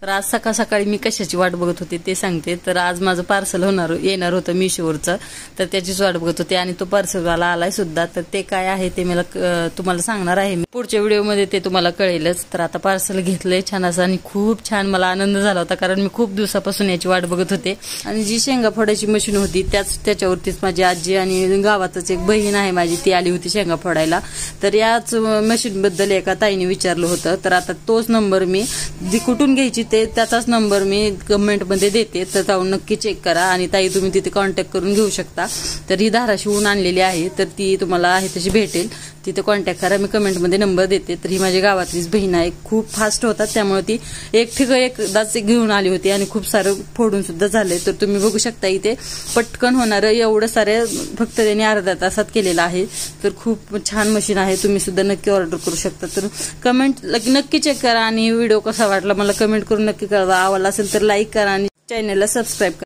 तर आज सकाळ सकाळी मी कशाची वाट बघत होते ते सांगते। तर आज माझं पार्सल येणार होतं मीशोवरचं, तर त्याचीच वाट बघत होते आणि तो पार्सलवाला आलाय सुद्धा। तर ते काय आहे ते मला तुम्हाला सांगणार आहे मी पुढच्या व्हिडिओमध्ये, ते तुम्हाला कळेलच। तर आता पार्सल घेतलंय छान असं आणि खूप छान मला आनंद झाला होता, कारण मी खूप दिवसापासून याची वाट बघत होते। आणि जी शेंगा फोडायची मशीन होती त्याच्यावरतीच माझी आजी आणि गावातच एक बहीण आहे माझी, ती आली होती शेंगा फोडायला। तर याच मशीन बद्दल एका ताईने विचारलं होतं। तर आता तोच नंबर मी जी कुठून घ्यायची त्याचाच नंबर मी कमेंट मध्ये देते, तर जाऊन नक्की चेक करा आणि ताई तुम्ही तिथे कॉन्टॅक्ट करून घेऊ शकता। तर ही धाराशिवून आणलेली आहे, तर ती तुम्हाला आहे तशी भेटेल, तिथे कॉन्टॅक्ट करा, मी कमेंट मध्ये नंबर देते। तर ही माझ्या गावातलीच बहीण आहे, खूप फास्ट होतात, त्यामुळे ती एकदाच घेऊन आली होती आणि खूप सारं फोडून सुद्धा झाले। तर तुम्ही बघू शकता इथे पटकन होणारं एवढं सारे फक्त त्यांनी अर्ध्या तासात केलेलं आहे। तर खूप छान मशीन आहे, तुम्ही सुद्धा नक्की ऑर्डर करू शकता। तर कमेंट नक्की चेक करा आणि व्हिडिओ कसा वाटला मला कमेंट करून नक्की कळवा। आवडला असेल तर लाईक करा आणि चॅनलला सबस्क्राईब करा।